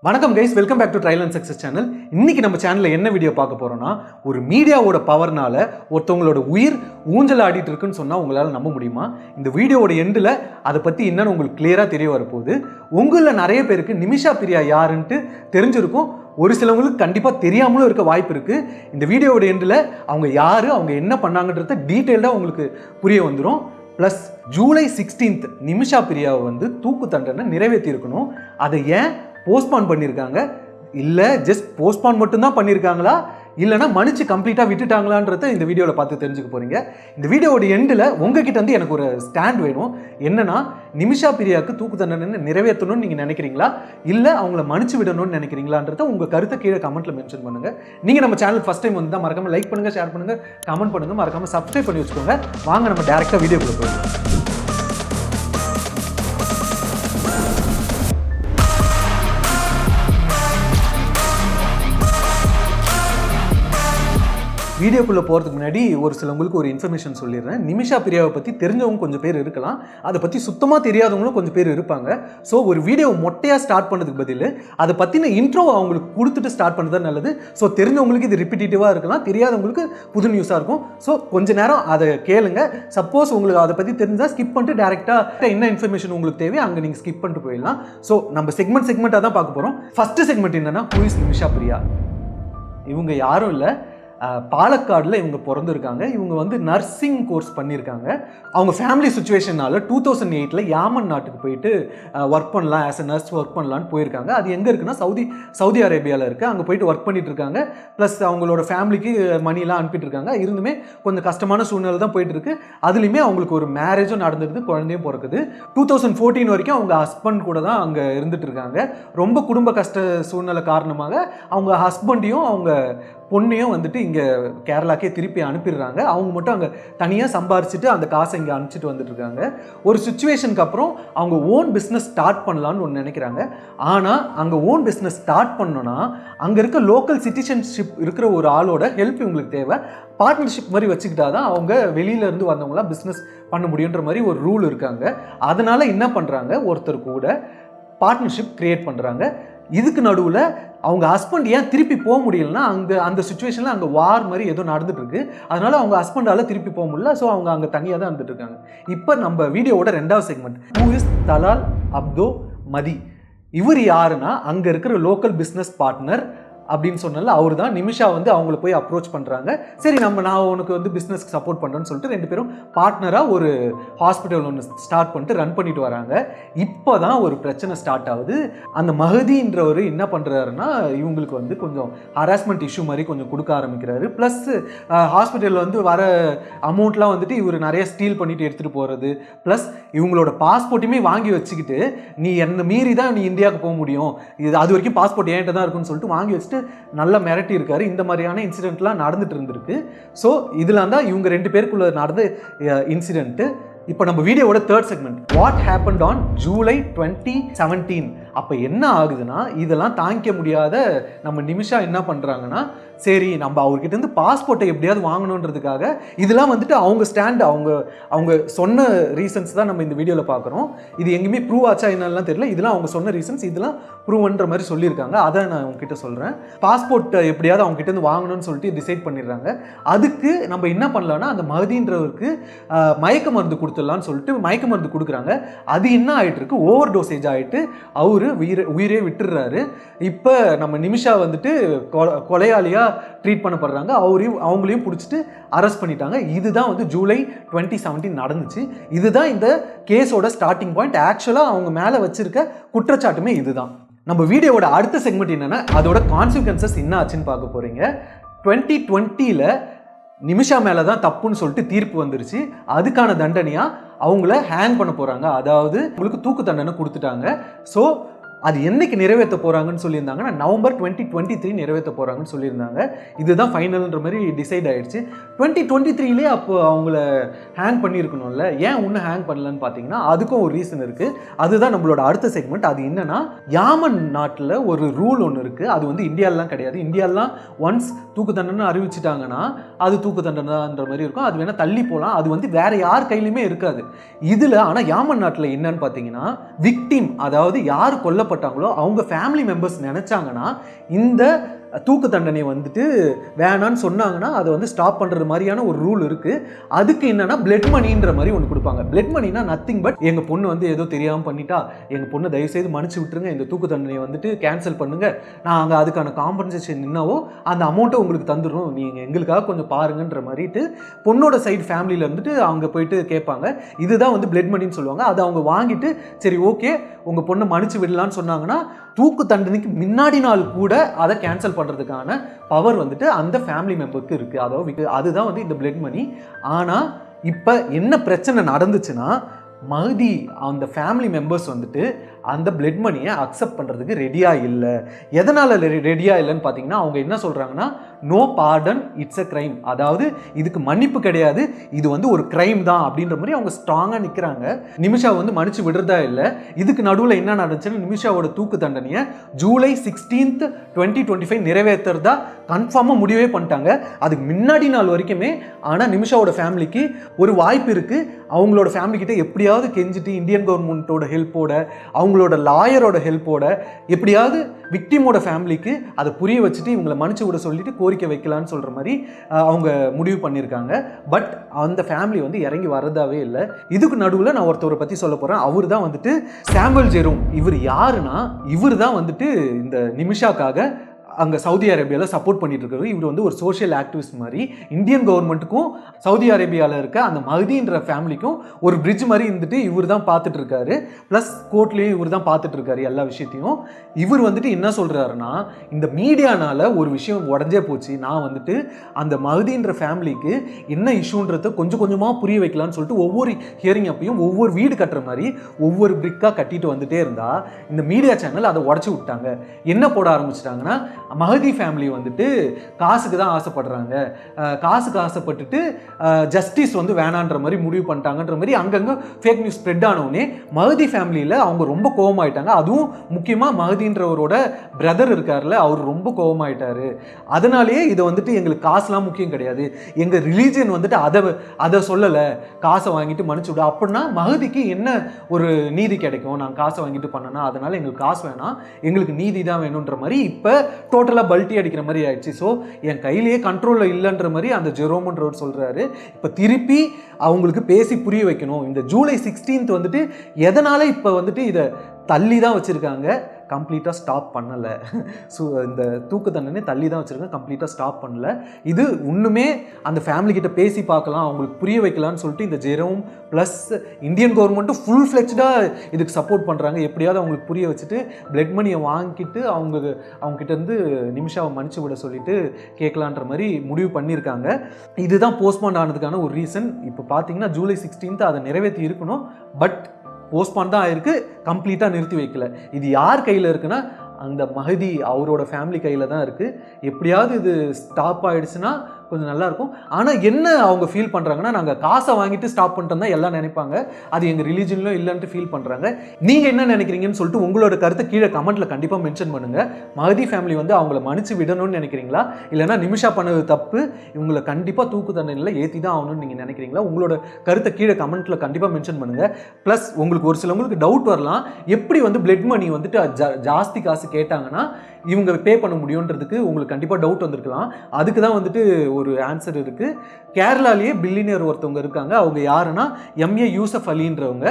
வணக்கம் guys, welcome back to trial and success channel. இன்னைக்கு நம்ம சேனலில் என்ன வீடியோ பார்க்க போறோம்னா, ஒரு மீடியாவோட பவர்னால ஒருத்தவங்களோட உயிர் ஊஞ்சல் ஆடிட்டு இருக்குன்னு சொன்னால் உங்களால் நம்ப முடியுமா? இந்த வீடியோவோட எண்டில் அதை பற்றி என்னன்னு உங்களுக்கு கிளியராக தெரிய வரப்போகுது. உங்களில் நிறைய பேருக்கு நிமிஷா பிரியா யாருன்ட்டு தெரிஞ்சிருக்கும், ஒரு சிலவங்களுக்கு கண்டிப்பாக தெரியாமலும் இருக்க வாய்ப்பு இருக்குது. இந்த வீடியோவோட எண்டில் அவங்க யார், அவங்க என்ன பண்ணாங்கன்றத டீட்டெயில்டாக உங்களுக்கு புரிய வந்துடும். ப்ளஸ் ஜூலை 16 நிமிஷா பிரியாவை தூக்கு தண்டனை நிறைவேற்றி இருக்கணும். அதை ஏன் போஸ்ட்பான் பண்ணியிருக்காங்க, இல்லை ஜஸ்ட் போஸ்ட்பான் மட்டும்தான் பண்ணியிருக்காங்களா, இல்லைனா மன்னிச்சு கம்ப்ளீட்டாக விட்டுட்டாங்களான்றத இந்த வீடியோவில் பார்த்து தெரிஞ்சுக்க போகிறீங்க. இந்த வீடியோவோட எண்டில் உங்ககிட்ட எனக்கு ஒரு ஸ்டாண்ட் வேணும். என்னன்னா, நிமிஷா பிரியாவுக்கு தூக்கு தண்டனை நிறைவேற்றணும்னு நீங்கள் நினைக்கிறீங்களா, இல்லை அவங்கள மன்னிச்சு விடணும்னு நினைக்கிறீங்களான்றத உங்கள் கருத்தை கீழே கமெண்ட்டில் மென்ஷன் பண்ணுங்கள். நீங்கள் நம்ம சேனல் ஃபஸ்ட் டைம் தான் மறக்காமல் லைக் பண்ணுங்கள், ஷேர் பண்ணுங்கள், கமெண்ட் பண்ணுங்கள், மறக்காமல் சப்ஸ்கிரைப் பண்ணி வச்சுக்கோங்க. வாங்க நம்ம டேரெக்டாக வீடியோக்குள்ள போயிடலாம். வீடியோக்குள்ளே போகிறதுக்கு முன்னாடி ஒரு சிலவங்களுக்கு ஒரு இன்ஃபர்மேஷன் சொல்லிடுறேன். நிமிஷா பிரியாவை பற்றி தெரிஞ்சவங்க கொஞ்சம் பேர் இருக்கலாம், அதை பற்றி சுத்தமாக தெரியாதவங்களும் கொஞ்சம் பேர் இருப்பாங்க. ஸோ ஒரு வீடியோ மொட்டையாக ஸ்டார்ட் பண்ணதுக்கு பதில் அதை பற்றின இன்ட்ரோ அவங்களுக்கு கொடுத்துட்டு ஸ்டார்ட் பண்ணுறது நல்லது. ஸோ தெரிஞ்சவங்களுக்கு இது ரிப்பீட்டேட்டிவாக இருக்கலாம், தெரியாதவங்களுக்கு புது நியூஸாக இருக்கும். ஸோ கொஞ்ச நேரம் அதை கேளுங்க. சப்போஸ் உங்களுக்கு அதை பற்றி தெரிஞ்சால் ஸ்கிப் பண்ணிட்டு டேரெக்டாக என்ன இன்ஃபர்மேஷன் உங்களுக்கு தேவையோ அங்கே நீங்கள் ஸ்கிப் பண்ணிட்டு போயிடலாம். ஸோ நம்ம செக்மெண்ட்டாக தான் பார்க்க போகிறோம். ஃபஸ்ட்டு செக்மெண்ட் என்னென்னா, ஹூ இஸ் நிமிஷா பிரியா? இவங்க யாரும் இல்லை, பாலக்காடில் இவங்க பிறந்திருக்காங்க. இவங்க நர்சிங் கோர்ஸ் பண்ணியிருக்காங்க. அவங்க ஃபேமிலி சுச்சுவேஷனால் 2008 யாமன் நாட்டுக்கு போயிட்டு ஒர்க் பண்ணலாம், ஆஸ் அ நர்ஸ் ஒர்க் பண்ணலான்னு போயிருக்காங்க. அது எங்கே இருக்குன்னா சவுதி அரேபியாவில் இருக்குது. அங்கே போயிட்டு ஒர்க் பண்ணிட்டு இருக்காங்க. ப்ளஸ் அவங்களோட ஃபேமிலிக்கு மணிலாம் அனுப்பிட்டு இருக்காங்க. இருந்துமே கொஞ்சம் கஷ்டமான சூழ்நிலை தான் போயிட்டு இருக்கு. அதுலேயுமே அவங்களுக்கு ஒரு மேரேஜும் நடந்துருது, குழந்தையும் பிறக்குது. 2014 வரைக்கும் அவங்க ஹஸ்பண்ட் கூட தான் அங்கே இருந்துட்டு இருக்காங்க. ரொம்ப குடும்ப கஷ்ட சூழ்நிலை காரணமாக அவங்க ஹஸ்பண்டையும் அவங்க பொண்ணையும் இங்கே கேரளாக்கே திருப்பி அனுப்பிடுறாங்க. அவங்க மட்டும் அங்கே தனியாக சம்பாரிச்சுட்டு அந்த காசை இங்கே அனுப்பிச்சிட்டு வந்துட்டு இருக்காங்க. ஒரு சுச்சுவேஷனுக்கு அப்புறம் அவங்க ஓன் பிஸ்னஸ் ஸ்டார்ட் பண்ணலான்னு ஒன்று நினைக்கிறாங்க. ஆனால் அங்கே ஓன் பிஸ்னஸ் ஸ்டார்ட் பண்ணோன்னா அங்கே இருக்க லோக்கல் சிட்டிசன்ஷிப் இருக்கிற ஒரு ஆளோட ஹெல்ப் இவங்களுக்கு தேவை. பார்ட்னர்ஷிப் மாதிரி வச்சுக்கிட்டா தான் அவங்க வெளியிலேருந்து வந்தவங்களாம் பிஸ்னஸ் பண்ண முடியுன்ற மாதிரி ஒரு ரூல் இருக்காங்க. அதனால் என்ன பண்ணுறாங்க, ஒருத்தர் கூட பார்ட்னர்ஷிப் க்ரியேட் பண்ணுறாங்க. இதுக்கு நடுவில் அவங்க ஹஸ்பண்ட் ஏன் திருப்பி போக முடியலன்னா, அந்த சுச்சுவேஷனில் அங்கே வார் மாதிரி ஏதோ நடந்துட்டு இருக்கு. அதனால அவங்க ஹஸ்பண்டால் திருப்பி போக முடியல. ஸோ அவங்க அங்கே தனியாக தான் இருந்துட்டு இருக்காங்க. இப்போ நம்ம வீடியோவோட 2வது செக்மெண்ட், ஹூ இஸ் தலால் அப்தோ மதி? இவர் யாருன்னா, அங்கே இருக்கிற லோக்கல் பிஸ்னஸ் பார்ட்னர் அப்படின்னு சொன்னால அவர் தான். நிமிஷா அவங்கள போய் அப்ரோச் பண்ணுறாங்க. சரி, நான் உனக்கு பிஸ்னஸ்க்கு சப்போர்ட் பண்ணுறேன்னு சொல்லிட்டு 2 பேரும் பார்ட்னராக ஒரு ஹாஸ்பிட்டல் ஒன்று ஸ்டார்ட் பண்ணிட்டு ரன் பண்ணிட்டு வராங்க. இப்போ தான் ஒரு பிரச்சனை ஸ்டார்ட் ஆகுது. அந்த மஹதின்றவர் என்ன பண்ணுறாருன்னா, இவங்களுக்கு கொஞ்சம் ஹராஸ்மெண்ட் இஷ்யூ மாதிரி கொஞ்சம் கொடுக்க ஆரம்பிக்கிறாரு. ப்ளஸ் ஹாஸ்பிட்டலில் வர அமௌண்ட்லாம் இவர் நிறைய ஸ்டீல் பண்ணிட்டு எடுத்துகிட்டு போகிறது. ப்ளஸ் இவங்களோட பாஸ்போர்ட்டுமே வாங்கி வச்சுக்கிட்டு, நீ என்னை மீறி தான் நீ இந்தியாவுக்கு போக முடியும், அது வரைக்கும் பாஸ்போர்ட் ஏன்ட்ட தான் இருக்குன்னு சொல்லிட்டு வாங்கி வச்சுட்டு நல்லா மிரட்டி இருக்காரு. இந்த மாதிரியான இன்சிடென்ட்லாம் நடந்துட்டு இருந்திருக்கு. ஸோ இதெல்லாம் தான் இவங்க 2 பேருக்குள்ள நடந்த இன்சிடென்ட். இப்போ நம்ம வீடியோவோட 3rd segment, what happened on July 2017. அப்போ என்ன ஆகுதுன்னா, இதெல்லாம் தாங்கிக்க முடியாத நம்ம நிமிஷா என்ன பண்ணுறாங்கன்னா, சரி நம்ம அவர்கிட்ட இருந்து பாஸ்போர்ட்டை எப்படியாவது வாங்கணுன்றதுக்காக இதெல்லாம் அவங்க ஸ்டாண்ட், அவங்க சொன்ன ரீசன்ஸ் தான் நம்ம இந்த வீடியோவில் பார்க்குறோம். இது எங்கேயுமே ப்ரூவ் ஆச்சா என்னெல்லாம் தெரியல. இதெல்லாம் அவங்க சொன்ன ரீசன்ஸ், இதெல்லாம் ப்ரூவ்ன்ற மாதிரி சொல்லியிருக்காங்க. அதை நான் உங்ககிட்ட சொல்கிறேன். பாஸ்போர்ட்டை எப்படியாவது அவங்க கிட்ட இருந்து வாங்கணும்னு சொல்லிட்டு டிசைட் பண்ணிடுறாங்க. அதுக்கு நம்ம என்ன பண்ணலாம்னா, அந்த மஹதின்றவருக்கு மயக்க மருந்து கொடுத்துடலான்னு சொல்லிட்டு மயக்க மருந்து கொடுக்குறாங்க. அது என்ன ஆகிட்டு இருக்கு, ஓவர் டோசேஜ் ஆகிட்டு அவரு உயிரே விட்டுடுறாரு. இப்போ நம்ம நிமிஷா கொலையாளியாக ட்ரீட் பண்ணப்படுறாங்க. அவங்களையும் பிடிச்சிட்டு அரெஸ்ட் பண்ணிட்டாங்க. இதுதான் ஜூலை 2017 நடந்துச்சு. இதுதான் இந்த கேஸோட ஸ்டார்டிங் பாயிண்ட். ஆக்சுவலாக அவங்க மேலே வச்சிருக்க குற்றச்சாட்டுமே இதுதான். நம்ம வீடியோவோட அடுத்த செக்மெண்ட் என்னன்னா, அதோட கான்சிக்வன்சஸ் என்ன ஆச்சுன்னு பார்க்க போறீங்க. 2020 நிமிஷா மேலே தான் தப்புன்னு சொல்லிட்டு தீர்ப்பு வந்துருச்சு. அதுக்கான தண்டனையாக அவங்கள ஹேங் பண்ண போகிறாங்க. அதாவது உங்களுக்கு தூக்கு தண்டனை கொடுத்துட்டாங்க. ஸோ அது என்னைக்கு நிறைவேற்ற போகிறாங்கன்னு சொல்லியிருந்தாங்கன்னா, நவம்பர் 2023 நிறைவேற்ற போகிறாங்கன்னு சொல்லியிருந்தாங்க. இதுதான் ஃபைனல்ன்ற மாதிரி டிசைட் ஆகிடுச்சு. 2023 அப்போ அவங்கள ஹேங் பண்ணியிருக்கணும்ல, ஏன் இன்னும் ஹேங் பண்ணலன்னு பார்த்தீங்கன்னா, அதுக்கும் ஒரு ரீசன் இருக்குது. அதுதான் நம்மளோட அடுத்த செக்மெண்ட். அது என்னன்னா, யாமன் நாட்டில் ஒரு ரூல் ஒன்று இருக்குது. அது இந்தியாவிலாம் கிடையாது. இந்தியாவிலாம் ஒன்ஸ் தூக்கு தண்டனை அறிவிச்சிட்டாங்கன்னா அது தூக்கு தண்டனைன்ற மாதிரி இருக்கும். அது வேணால் தள்ளி போகலாம். அது வேற யார் கையிலுமே இருக்காது. இதில் ஆனால் யாமன் நாட்டில் என்னன்னு பார்த்தீங்கன்னா, விக்டிம், அதாவது யார் கொல்ல கொல்லப்பட்டாங்களோ அவங்க ஃபேமிலி மெம்பர்ஸ் நினச்சாங்கன்னா இந்த தூக்கு தண்டனை வந்துட்டு வேணான்னு சொன்னாங்கன்னா அதை வந்து ஸ்டாப் பண்ணுறது மாதிரியான ஒரு ரூல் இருக்குது. அதுக்கு என்னன்னா பிளட் மணின்ற மாதிரி ஒன்று கொடுப்பாங்க. பிளட் மணினா நத்திங் பட் எங்கள் பொண்ணு வந்து ஏதோ தெரியாமல் பண்ணிட்டா, எங்கள் பொண்ணு தயவுசெய்து மன்னிச்சு விட்டுருங்க, இந்த தூக்கு தண்டனையை வந்துட்டு கேன்சல் பண்ணுங்கள், நாங்கள் அதுக்கான காம்பன்சேஷன் என்னவோ அந்த அமௌண்ட்டை உங்களுக்கு தந்துடுறோம், நீங்கள் எங்களுக்காக கொஞ்சம் பாருங்கன்ற மாதிரிட்டு பொண்ணோட சைடு ஃபேமிலியில் இருந்துட்டு அவங்க போயிட்டு கேட்பாங்க. இதுதான் வந்து பிளட் மணின்னு சொல்லுவாங்க. அதை அவங்க வாங்கிட்டு சரி ஓகே உங்கள் பொண்ணை மன்னிச்சு விடலான்னு சொன்னாங்கன்னா தூக்கு தண்டனைக்கு முன்னாடி நாள் கூட அதை கேன்சல் பண்ணுறதுக்கான பவர் வந்துட்டு அந்த ஃபேமிலி மெம்பருக்கு இருக்குது. அதாவது அதுதான் வந்து இந்த பிளட் மணி. ஆனால் இப்போ என்ன பிரச்சனை நடந்துச்சுன்னா மஹதி அந்த ஃபேமிலி மெம்பர்ஸ் வந்துட்டு அந்த பிளட் மணியை அக்செப்ட் பண்ணுறதுக்கு ரெடியாக இல்லை. எதனால் ரெடியாக இல்லைன்னு பார்த்தீங்கன்னா அவங்க என்ன சொல்கிறாங்கன்னா no pardon it's a crime, அதாவது இதுக்கு மன்னிப்பு கிடையாது, இது வந்து ஒரு கிரைம் தான் அப்படின்ற மாதிரி அவங்க ஸ்ட்ராங்காக நிற்கிறாங்க. நிமிஷா வந்து மன்னிச்சு விடுறதா இல்லை. இதுக்கு நடுவில் என்ன நடந்துச்சுன்னா நிமிஷாவோட தூக்கு தண்டனையை ஜூலை 16, 2025 நிறைவேற்றுறதா கன்ஃபார்மாக முடிவே பண்ணிட்டாங்க. அதுக்கு முன்னாடி நாள் வரைக்குமே. ஆனால் நிமிஷாவோட ஃபேமிலிக்கு ஒரு வாய்ப்பு இருக்குது. அவங்களோட ஃபேமிலிக்கிட்ட எப்படியாவது கெஞ்சிட்டு இந்தியன் கவர்மெண்ட்டோட ஹெல்ப்போட அவங்களோட லாயரோட ஹெல்ப்போட எப்படியாவது விக்டிமோட ஃபேமிலிக்கு அதை புரிய வச்சுட்டு இவங்களை மன்னிச்சு விட சொல்லிட்டு கோரிக்கை வைக்கலான்னு சொல்கிற மாதிரி அவங்க முடிவு பண்ணியிருக்காங்க. பட் அந்த ஃபேமிலி வந்து இறங்கி வரதாவே இல்லை. இதுக்கு நடுவில் நான் ஒருத்தவரை பற்றி சொல்ல போகிறேன். அவர் தான் வந்துட்டு சாமுவல் ஜெரோம். இவர் யாருன்னா இவர் தான் வந்துட்டு இந்த நிமிஷாக்காக அங்கே சவுதி அரேபியாவில் சப்போர்ட் பண்ணிட்டு இருக்காரு. இவர் வந்து ஒரு சோஷியல் ஆக்டிவிஸ்ட் மாதிரி இந்தியன் கவர்மெண்ட்டுக்கும் சவுதி அரேபியாவில் இருக்க அந்த மஹதின்ற ஃபேமிலிக்கும் ஒரு பிரிட்ஜ் மாதிரி இருந்துட்டு இவர் தான் பார்த்துட்டு இருக்காரு. ப்ளஸ் கோர்ட்லேயும் இவர் தான் பார்த்துட்டு இருக்காரு எல்லா விஷயத்தையும். இவர் வந்துட்டு என்ன சொல்கிறாருன்னா இந்த மீடியானால் ஒரு விஷயம் உடஞ்சே போச்சு, நான் வந்துட்டு அந்த மஹதின்ற ஃபேமிலிக்கு என்ன இஷ்யூன்றதை கொஞ்சம் கொஞ்சமாக புரிய வைக்கலான்னு சொல்லிட்டு ஒவ்வொரு ஹியரிங் அப்பையும் ஒவ்வொரு வீடு கட்டுற மாதிரி ஒவ்வொரு பிரிக்காக கட்டிட்டு வந்துட்டே இருந்தா இந்த மீடியா சேனல் அதை உடச்சி விட்டாங்க. என்ன போட ஆரம்பிச்சிட்டாங்கன்னா மஹதி ஃபேமிலி வந்துட்டு காசுக்கு தான் ஆசைப்படுறாங்க, காசுக்கு ஆசைப்பட்டுட்டு ஜஸ்டிஸ் வந்து வேணான்ற மாதிரி முடிவு பண்ணிட்டாங்கன்ற மாதிரி அங்கங்கே ஃபேக் நியூஸ் ஸ்ப்ரெட் ஆனவுடனே மஹதி ஃபேமிலியில் அவங்க ரொம்ப கோபமாயிட்டாங்க. அதுவும் முக்கியமாக மஹதின்றவரோட பிரதர் இருக்கார்ல அவர் ரொம்ப கோபமாயிட்டாரு. அதனாலேயே இதை வந்துட்டு எங்களுக்கு காசுலாம் முக்கியம் கிடையாது, எங்கள் ரிலீஜன் வந்துட்டு அதை சொல்லலை, காசை வாங்கிட்டு மன்னிச்சு விட. அப்படின்னா மஹதிக்கு என்ன ஒரு நீதி கிடைக்கும், நாங்கள் காசை வாங்கிட்டு பண்ணனா, அதனால எங்களுக்கு காசு வேணாம், எங்களுக்கு நீதி தான் வேணுன்ற மாதிரி இப்போ டோட்டலாக பல்ட்டி அடிக்கிற மாதிரி ஆயிடுச்சு. ஸோ என் கையிலேயே கண்ட்ரோலில் இல்லைன்ற மாதிரி அந்த ஜெரோம்ன்றவர் சொல்கிறாரு. இப்போ திருப்பி அவங்களுக்கு பேசி புரிய வைக்கணும். இந்த ஜூலை 16 வந்துட்டு எதனால் இப்போ வந்துட்டு இதை தள்ளி தான் வச்சுருக்காங்க, கம்ப்ளீட்டாக ஸ்டாப் பண்ணலை. ஸோ இந்த தூக்கு தண்டனை தள்ளி தான் வச்சுருக்காங்க, கம்ப்ளீட்டாக ஸ்டாப் பண்ணலை. இது இன்னுமே அந்த ஃபேமிலிக்கிட்ட பேசி பார்க்கலாம், அவங்களுக்கு புரிய வைக்கலான்னு சொல்லிட்டு இந்த ஜெரோம் ப்ளஸ் இந்தியன் கவர்மெண்ட்டும் ஃபுல் ஃப்ளெக்ஸ்டாக இதுக்கு சப்போர்ட் பண்ணுறாங்க. எப்படியாவது அவங்களுக்கு புரிய வச்சுட்டு பிளட் மணியை வாங்கிட்டு அவங்ககிட்டேருந்து நிமிஷாவை மன்னிச்சு விட சொல்லிட்டு கேட்கலான்ற மாதிரி முடிவு பண்ணியிருக்காங்க. இதுதான் போஸ்ட்பாண்ட் ஆனதுக்கான ஒரு ரீசன். இப்போ பார்த்தீங்கன்னா ஜூலை 16 அதை நிறைவேற்றி இருக்கணும், பட் போஸ்ட்பான் தான் ஆயிருக்கு, கம்ப்ளீட்டாக நிறுத்தி வைக்கல. இது யார் கையில் இருக்குன்னா அந்த மஹதி அவரோட ஃபேமிலி கையில் தான் இருக்குது. எப்படியாவது இது ஸ்டாப் ஆகிடுச்சுன்னா கொஞ்சம் நல்லாயிருக்கும். ஆனால் என்ன அவங்க ஃபீல் பண்ணுறாங்கன்னா நாங்கள் காசை வாங்கிட்டு ஸ்டாப் பண்ணிட்டோம் தான் எல்லாம் நினைப்பாங்க, அது எங்கள் ரிலீஜன்லையும் இல்லைன்ட்டு ஃபீல் பண்ணுறாங்க. நீங்கள் என்ன நினைக்கிறீங்கன்னு சொல்லிட்டு உங்களோட கருத்தை கீழே கமெண்ட்டில் கண்டிப்பாக மென்ஷன் பண்ணுங்கள். மஹதி ஃபேமிலி வந்து அவங்கள மன்னிச்சு விடணும்னு நினைக்கிறீங்களா, இல்லைனா நிமிஷா பண்ணது தப்பு இவங்களை கண்டிப்பாக தூக்கு தண்டனையில் ஏற்றி தான் ஆகணும்னு நீங்கள் நினைக்கிறீங்களா? உங்களோட கருத்தை கீழே கமெண்ட்டில் கண்டிப்பாக மென்ஷன் பண்ணுங்கள். ப்ளஸ் உங்களுக்கு ஒரு சிலவங்களுக்கு டவுட் வரலாம், எப்படி வந்து பிளட் மணி வந்துட்டு ஜாஸ்தி காசு கேட்டாங்கன்னா இவங்க பே பண்ண முடியுன்றதுக்கு உங்களுக்கு கண்டிப்பாக டவுட் வந்திருக்கலாம். அதுக்கு தான் வந்துட்டு ஒரு ஆன்சர் இருக்குது. கேரளாலேயே பில்லினியர் ஒருத்தவங்க இருக்காங்க. அவங்க யாருன்னா எம்ஏ யூசப் அலின்றவங்க.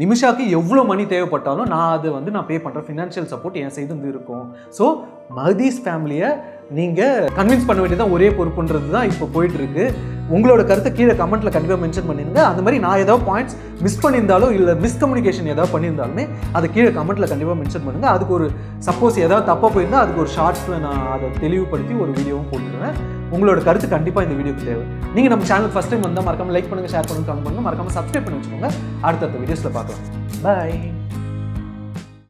நிமிஷாக்கு எவ்வளோ மணி தேவைப்பட்டாலும் நான் பே பண்ணுறேன், ஃபினான்ஷியல் சப்போர்ட் என் சைடு வந்து இருக்கும். ஸோ மஹதீஸ் ஃபேமிலியை நீங்கள் கன்வின்ஸ் பண்ண வேண்டியதான் ஒரே பொறுப்புன்றது தான் இப்போ போயிட்டுருக்கு. உங்களோட கருத்தை கீழே கமெண்ட்டில் கண்டிப்பாக மென்ஷன் பண்ணிடுங்க. அந்த மாதிரி நான் ஏதாவது பாயிண்ட்ஸ் மிஸ் பண்ணியிருந்தாலோ இல்லை மிஸ்கம்யூனிகேஷன் ஏதாவது பண்ணியிருந்தாலுமே அதை கீழே கமெண்ட்டில் கண்டிப்பாக மென்ஷன் பண்ணுங்கள். அதுக்கு ஒரு சப்போஸ் ஏதாவது தப்பாக போயிருந்தால் அதுக்கு ஒரு ஷார்ட்ஸில் நான் அதை தெளிவுபடுத்தி ஒரு வீடியோவும் போட்டுருவேன். உங்களோட கருத்து கண்டிப்பாக இந்த வீடியோக்கு தேவை. நீங்கள் நம்ம சேனல் ஃபஸ்ட் டைம் வந்தால் மறக்காமல் லைக் பண்ணுங்கள், ஷேர் பண்ணுங்கள், கமெண்ட் பண்ணுங்கள், மறக்காமல் சப்ஸ்கிரைப் பண்ணி வச்சுக்கோங்க. அடுத்தடுத்த வீடியோஸில் பார்க்கலாம். பாய்.